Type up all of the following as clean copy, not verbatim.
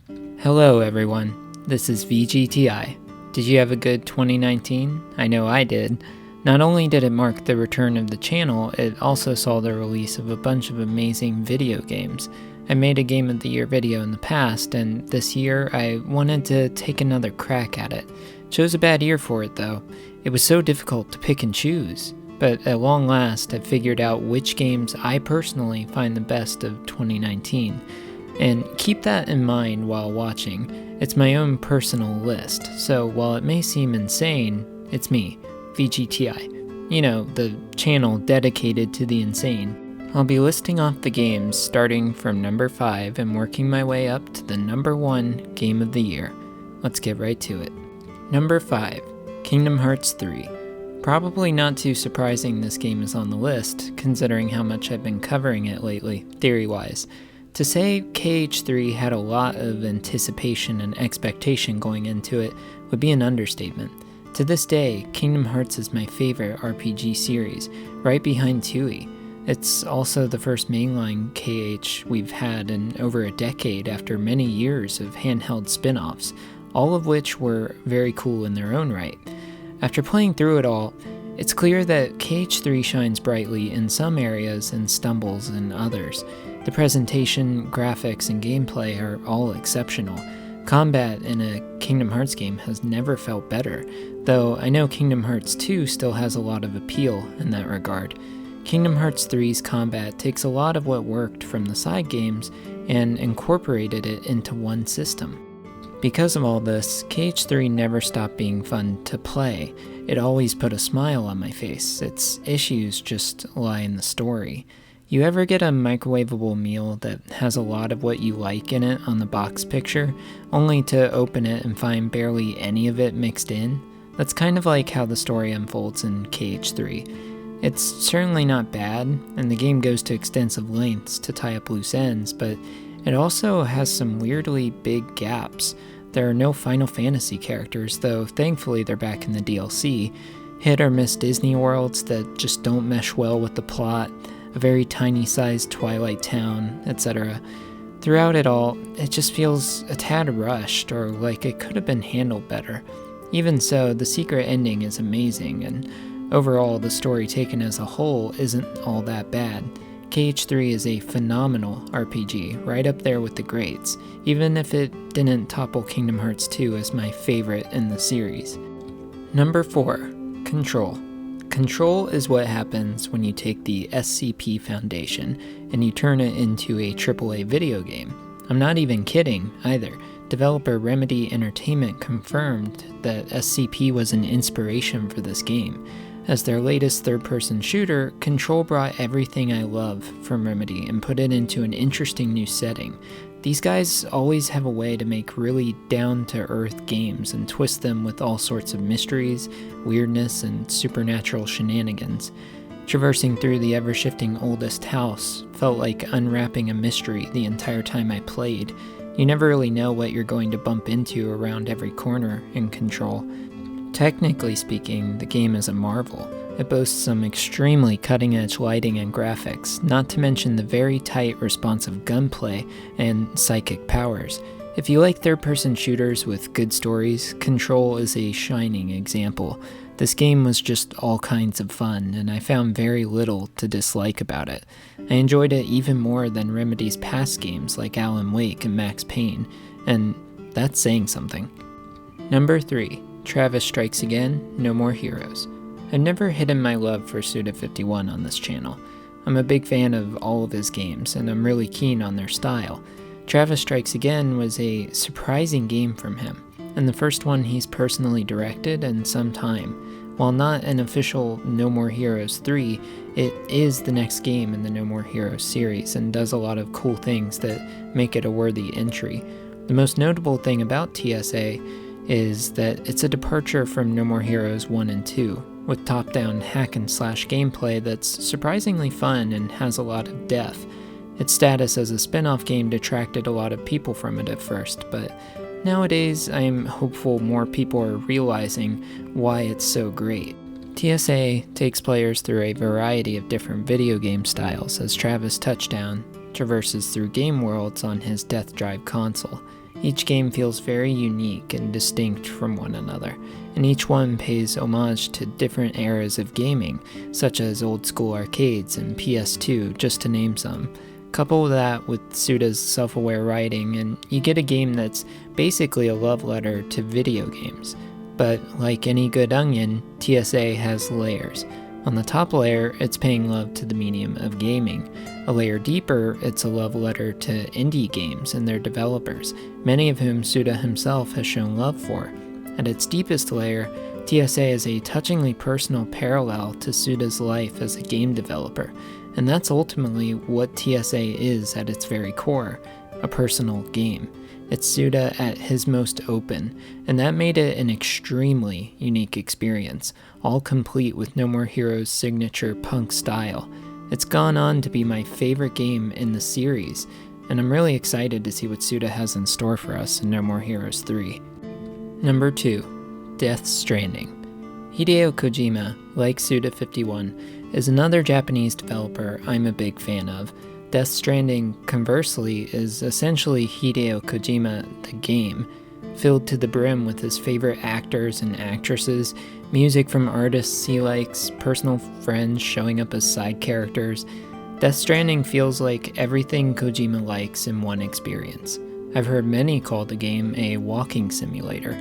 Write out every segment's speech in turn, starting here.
Hello everyone, this is VGTI. Did you have a good 2019? I know I did. Not only did it mark the return of the channel, it also saw the release of a bunch of amazing video games. I made a Game of the Year video in the past, and this year I wanted to take another crack at it. Chose a bad year for it though. It was so difficult to pick and choose. But at long last, I figured out which games I personally find the best of 2019. And keep that in mind while watching. It's my own personal list, so while it may seem insane, it's me, VGTI. You know, the channel dedicated to the insane. I'll be listing off the games starting from number 5 and working my way up to the number 1 Game of the Year. Let's get right to it. Number 5, Kingdom Hearts 3. Probably not too surprising this game is on the list, considering how much I've been covering it lately, theory-wise. To say KH3 had a lot of anticipation and expectation going into it would be an understatement. To this day, Kingdom Hearts is my favorite RPG series, right behind 2E. It's also the first mainline KH we've had in over a decade after many years of handheld spin-offs, all of which were very cool in their own right. After playing through it all, it's clear that KH3 shines brightly in some areas and stumbles in others. The presentation, graphics, and gameplay are all exceptional. Combat in a Kingdom Hearts game has never felt better, though I know Kingdom Hearts 2 still has a lot of appeal in that regard. Kingdom Hearts 3's combat takes a lot of what worked from the side games and incorporated it into one system. Because of all this, KH3 never stopped being fun to play. It always put a smile on my face. Its issues just lie in the story. You ever get a microwavable meal that has a lot of what you like in it on the box picture, only to open it and find barely any of it mixed in? That's kind of like how the story unfolds in KH3. It's certainly not bad, and the game goes to extensive lengths to tie up loose ends, but it also has some weirdly big gaps. There are no Final Fantasy characters, though thankfully they're back in the DLC, hit or miss Disney worlds that just don't mesh well with the plot, a very tiny sized Twilight Town, etc. Throughout it all, it just feels a tad rushed, or like it could have been handled better. Even so, the secret ending is amazing, and overall the story taken as a whole isn't all that bad. KH3 is a phenomenal RPG, right up there with the greats, even if it didn't topple Kingdom Hearts 2 as my favorite in the series. Number 4, Control. Control is what happens when you take the SCP Foundation and you turn it into a AAA video game. I'm not even kidding, either. Developer Remedy Entertainment confirmed that SCP was an inspiration for this game. As their latest third-person shooter, Control brought everything I love from Remedy and put it into an interesting new setting. These guys always have a way to make really down-to-earth games and twist them with all sorts of mysteries, weirdness, and supernatural shenanigans. Traversing through the ever-shifting oldest house felt like unwrapping a mystery the entire time I played. You never really know what you're going to bump into around every corner in Control. Technically speaking, the game is a marvel. It boasts some extremely cutting-edge lighting and graphics, not to mention the very tight, responsive gunplay and psychic powers. If you like third-person shooters with good stories, Control is a shining example. This game was just all kinds of fun, and I found very little to dislike about it. I enjoyed it even more than Remedy's past games like Alan Wake and Max Payne, and that's saying something. Number 3, Travis Strikes Again, No More Heroes. I've never hidden my love for Suda51 on this channel. I'm a big fan of all of his games, and I'm really keen on their style. Travis Strikes Again was a surprising game from him, and the first one he's personally directed in some time. While not an official No More Heroes 3, it is the next game in the No More Heroes series and does a lot of cool things that make it a worthy entry. The most notable thing about TSA is that it's a departure from No More Heroes 1 and 2, with top-down hack-and-slash gameplay that's surprisingly fun and has a lot of depth. Its status as a spin-off game detracted a lot of people from it at first, but nowadays I'm hopeful more people are realizing why it's so great. TSA takes players through a variety of different video game styles as Travis Touchdown traverses through game worlds on his Death Drive console. Each game feels very unique and distinct from one another, and each one pays homage to different eras of gaming, such as old school arcades and PS2, just to name some. Couple that with Suda's self-aware writing, and you get a game that's basically a love letter to video games. But like any good onion, TSA has layers. On the top layer, it's paying love to the medium of gaming. A layer deeper, it's a love letter to indie games and their developers, many of whom Suda himself has shown love for. At its deepest layer, TSA is a touchingly personal parallel to Suda's life as a game developer, and that's ultimately what TSA is at its very core, a personal game. It's Suda at his most open, and that made it an extremely unique experience, all complete with No More Heroes' signature punk style. It's gone on to be my favorite game in the series, and I'm really excited to see what Suda has in store for us in No More Heroes 3. Number 2. Death Stranding. Hideo Kojima, like Suda51, is another Japanese developer I'm a big fan of. Death Stranding, conversely, is essentially Hideo Kojima, the game, filled to the brim with his favorite actors and actresses, music from artists he likes, personal friends showing up as side characters. Death Stranding feels like everything Kojima likes in one experience. I've heard many call the game a walking simulator,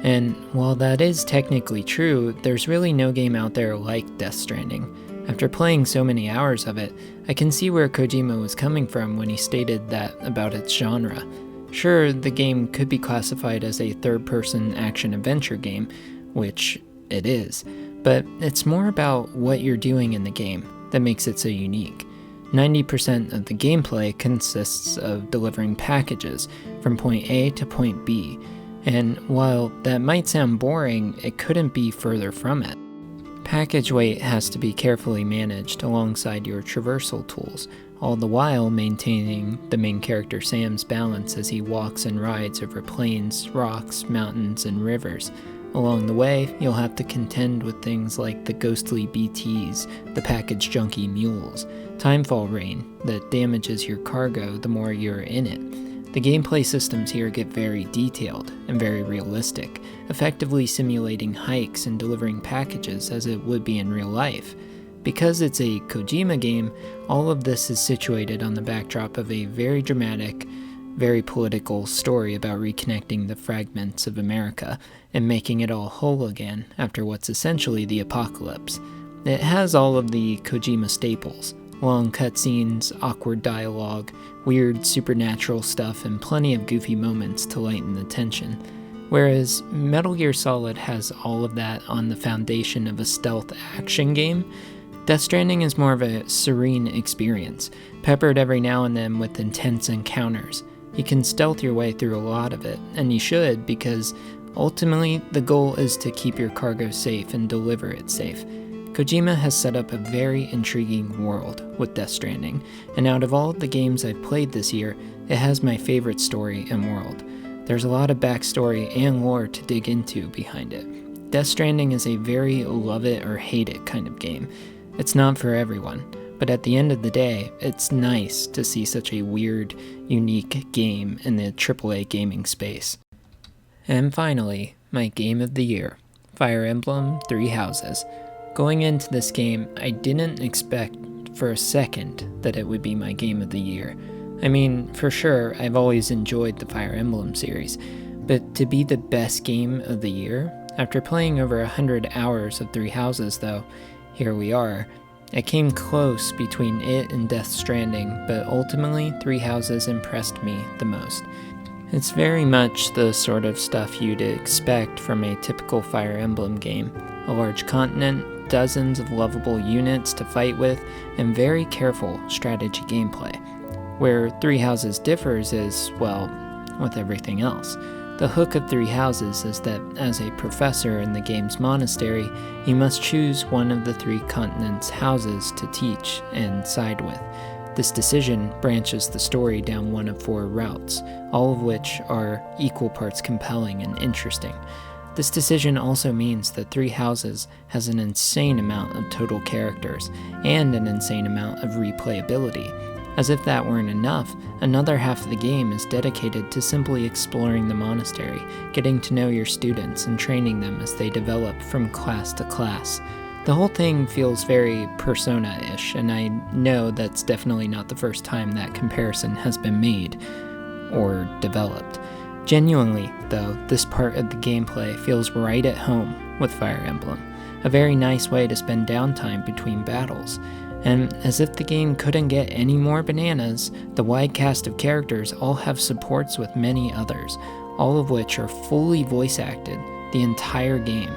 and while that is technically true, there's really no game out there like Death Stranding. After playing so many hours of it, I can see where Kojima was coming from when he stated that about its genre. Sure, the game could be classified as a third-person action-adventure game, which it is, but it's more about what you're doing in the game that makes it so unique. 90% of the gameplay consists of delivering packages from point A to point B, and while that might sound boring, it couldn't be further from it. Package weight has to be carefully managed alongside your traversal tools, all the while maintaining the main character Sam's balance as he walks and rides over plains, rocks, mountains, and rivers. Along the way, you'll have to contend with things like the ghostly BTs, the package junkie mules, timefall rain that damages your cargo the more you're in it. The gameplay systems here get very detailed and very realistic, effectively simulating hikes and delivering packages as it would be in real life. Because it's a Kojima game, all of this is situated on the backdrop of a very dramatic, very political story about reconnecting the fragments of America and making it all whole again after what's essentially the apocalypse. It has all of the Kojima staples: long cutscenes, awkward dialogue, weird supernatural stuff, and plenty of goofy moments to lighten the tension. Whereas Metal Gear Solid has all of that on the foundation of a stealth action game, Death Stranding is more of a serene experience, peppered every now and then with intense encounters. You can stealth your way through a lot of it, and you should, because ultimately the goal is to keep your cargo safe and deliver it safe. Kojima has set up a very intriguing world with Death Stranding, and out of all of the games I've played this year, it has my favorite story and world. There's a lot of backstory and lore to dig into behind it. Death Stranding is a very love it or hate it kind of game. It's not for everyone, but at the end of the day, it's nice to see such a weird, unique game in the AAA gaming space. And finally, my game of the year, Fire Emblem 3 Houses. Going into this game, I didn't expect for a second that it would be my game of the year. I mean, for sure, I've always enjoyed the Fire Emblem series, but to be the best game of the year, after playing over 100 hours of 3 Houses though, here we are. I came close between it and Death Stranding, but ultimately 3 Houses impressed me the most. It's very much the sort of stuff you'd expect from a typical Fire Emblem game. A large continent, dozens of lovable units to fight with, and very careful strategy gameplay. Where 3 Houses differs is, well, with everything else. The hook of 3 Houses is that as a professor in the game's monastery, you must choose one of the 3 continents' houses to teach and side with. This decision branches the story down one of 4 routes, all of which are equal parts compelling and interesting. This decision also means that 3 Houses has an insane amount of total characters and an insane amount of replayability. As if that weren't enough, another half of the game is dedicated to simply exploring the monastery, getting to know your students and training them as they develop from class to class. The whole thing feels very Persona-ish, and I know that's definitely not the first time that comparison has been made or developed. Genuinely, though, this part of the gameplay feels right at home with Fire Emblem, a very nice way to spend downtime between battles. And as if the game couldn't get any more bananas, the wide cast of characters all have supports with many others, all of which are fully voice acted the entire game.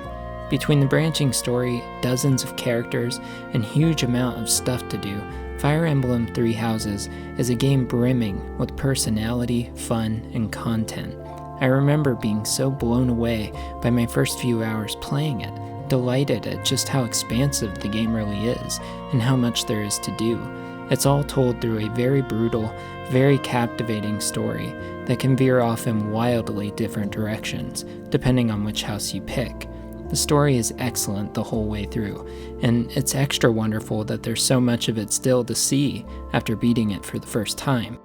Between the branching story, dozens of characters, and huge amount of stuff to do, Fire Emblem Three Houses is a game brimming with personality, fun, and content. I remember being so blown away by my first few hours playing it, delighted at just how expansive the game really is, and how much there is to do. It's all told through a very brutal, very captivating story that can veer off in wildly different directions, depending on which house you pick. The story is excellent the whole way through, and it's extra wonderful that there's so much of it still to see after beating it for the first time.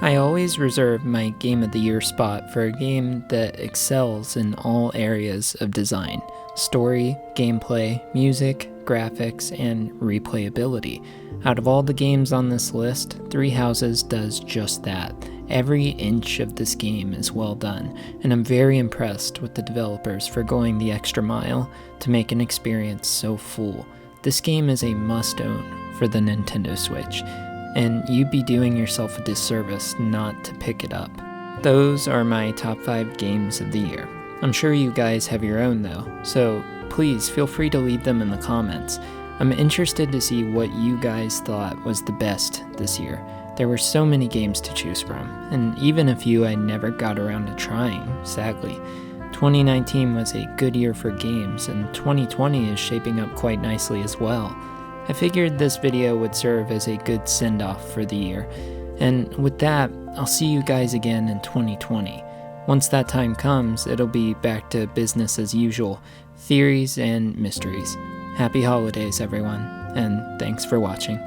I always reserve my Game of the Year spot for a game that excels in all areas of design: story, gameplay, music, graphics, and replayability. Out of all the games on this list, Three Houses does just that. Every inch of this game is well done, and I'm very impressed with the developers for going the extra mile to make an experience so full. This game is a must-own for the Nintendo Switch, and you'd be doing yourself a disservice not to pick it up. Those are my top 5 games of the year. I'm sure you guys have your own though, so please feel free to leave them in the comments. I'm interested to see what you guys thought was the best this year. There were so many games to choose from, and even a few I never got around to trying, sadly. 2019 was a good year for games, and 2020 is shaping up quite nicely as well. I figured this video would serve as a good send-off for the year, and with that, I'll see you guys again in 2020. Once that time comes, it'll be back to business as usual, theories and mysteries. Happy holidays, everyone, and thanks for watching.